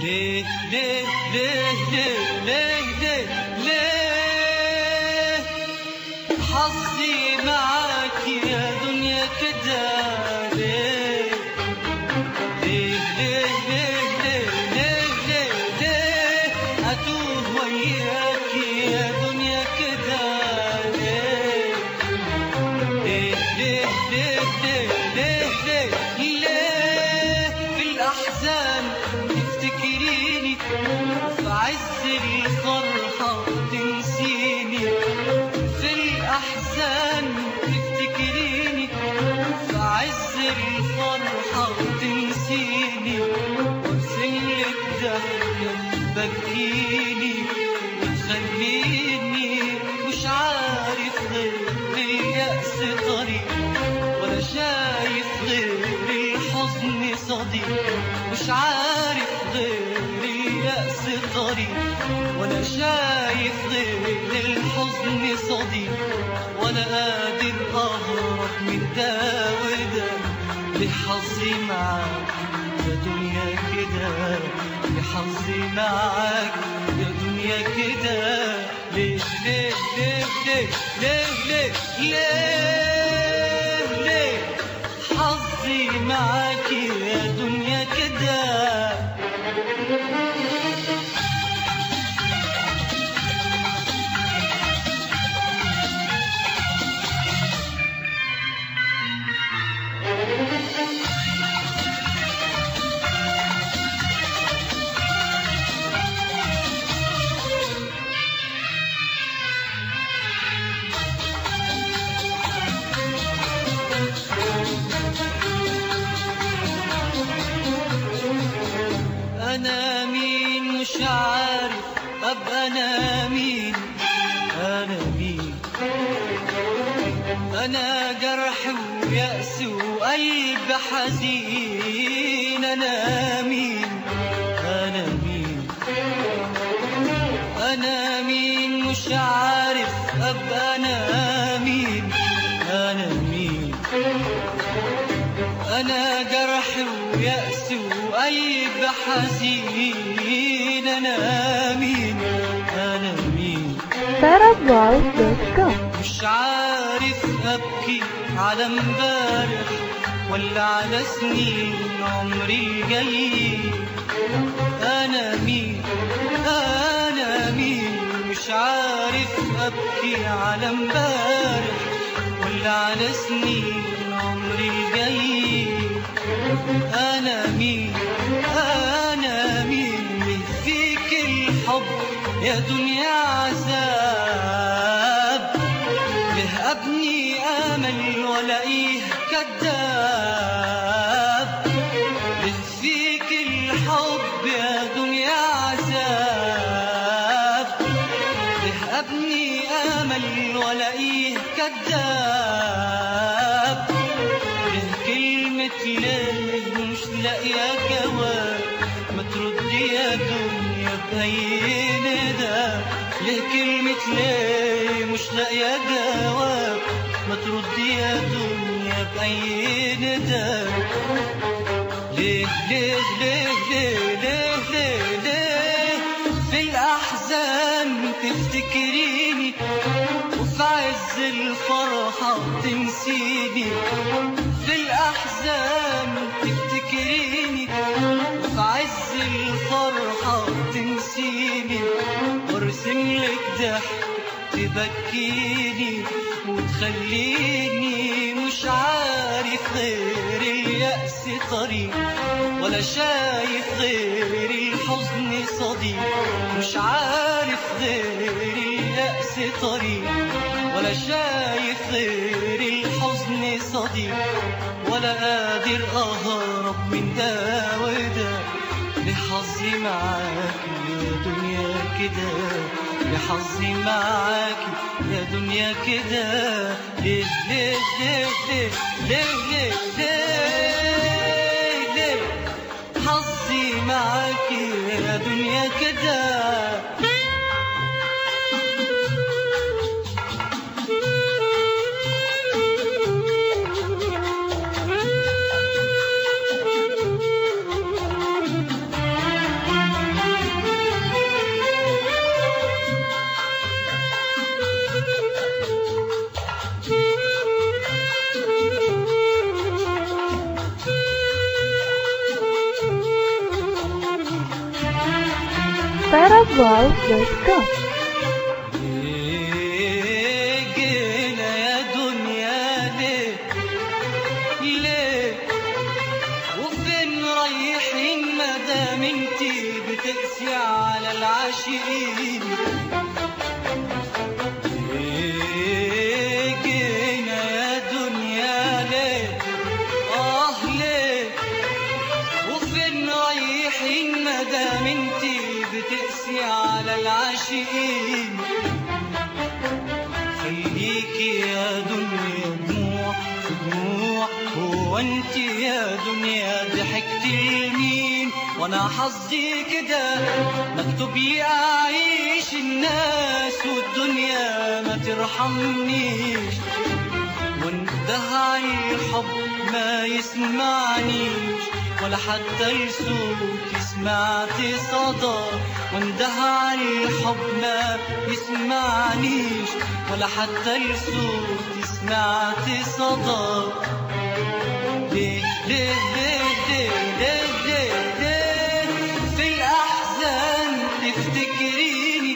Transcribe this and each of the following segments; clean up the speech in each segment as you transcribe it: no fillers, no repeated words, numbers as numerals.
ليه ليه ليه ليه ليه ليه ليه حظي معاك يا دنيا كده؟ ليه ليه ليه ليه ليه ليه ليه أتوه وياك يا دنيا كده؟ ليه ليه ليه ليه ليه ليه ليه في الأحزان تفتكريني في عز الفرحة تنسيني؟ في الأحزان تفتكريني في عز الفرحة تنسيني، وارسملك ضحكة تبكيني وتخليني مش عارف غير اليأس طريق، ولا شايف غير الحزن صديق. مش عارف غير اليأس طريق، ولا شايف غير الحزن صديق، ولا قادر أهرب من ده وده. لحظي معاك يا دنيا كده، لحظي معاك يا دنيا كده. ليه ليه ليه ليه ليه ليه ليه حظي معاك يا دنيا كده؟ أنا مين مش عارف أبقى أنا مين. أنا مين؟ أنا جرح ويأس وقلب حزين. أنا مين؟ أنا مين؟ أنا مين مش عارف أبقى أنا مين. أنا مين؟ أنا جرح ويأس وقلب حزين. أنا مين؟ أنا مين؟ Tarabout.com. مش عارف أبكي على امبارح ولا على سنين عمري الجاي. أنا مين؟ أنا مين؟ مش عارف أبكي على امبارح ولا على سنين عمري الجاي. أنا مين؟ أنا مين؟ ليه فيك الحب يا دنيا عذاب؟ ليه أبني أمل ولاقيه كذاب؟ ليه فيك الحب يا دنيا عذاب؟ ليه أبني أمل ولاقيه كذاب؟ ليه كلمة ليه مش لاقية جواب؟ ما تردي يا دنيا بأي ندى. ليه كلمة ليه مش لاقية جواب؟ ما تردي يا دنيا بأي ندى. ليه ليه ليه ليه ليه ليه ليه في الأحزان تفتكريني وفي عز الفرحة تنسيني؟ في الأحزان تفتكريني وفي عز الفرحة تنسيني، وارسملك ضحك تبكيني وتخليني مش عارف غير اليأس طريق، ولا شايف غير الحزن صديق. مش عارف غير اليأس طريق، ولا شايف غير الحزن صديق، ولا قادر أهرب من ده وده. لحظي معاك يا دنيا كده، لحظي معاك يا دنيا كده. ليه ليه ليه ليه ليه ليه ليه حظي معاك يا دنيا كده؟ tarablog.com. جينا يا دنيا ليه ليه وفين رايحين مادام انتي بتقسي على العاشقين؟ جينا يا دنيا ليه ليه وفين رايحين مادام انتي بتقسي على العاشقين؟ خليكي يا دنيا دموع في دموع، هو انت يا دنيا ضحكتي لمين؟ وانا حظي كده مكتوب لي اعيش الناس والدنيا ما ترحمنيش، وانتهى الحب ما يسمعنيش ولا حتى لصوتي سمعت صدى، واندهى الحب ما يسمعنيش ولا حتى لصوتي سمعت صدى. ليه ليه ليه ليه ليه ليه ليه في الأحزان تفتكريني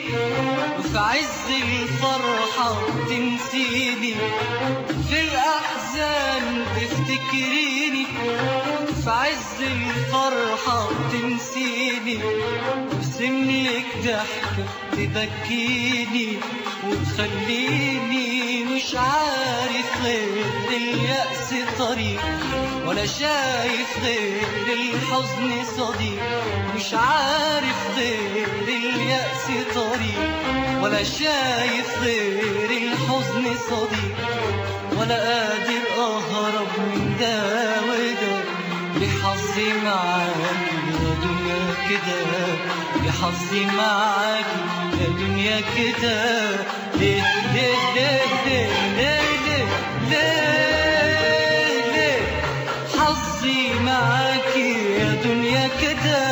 وفي عز الفرحة تنسيني؟ في الأحزان تفتكريني في عز الفرحة تنسيني، وارسملك ضحكة تبكيني وتخليني مش عارف غير اليأس طريق، ولا شايف غير الحزن صديق، مش عارف غير اليأس طريق، ولا شايف غير الحزن صديق، ولا قادر أهرب من ده وده. بحظي معاكي يا دنيا كده، بحظي معاكي يا دنيا كده. ليه ليه ليه ليه ليه ليه ليه حظي معاكي يا دنيا كده.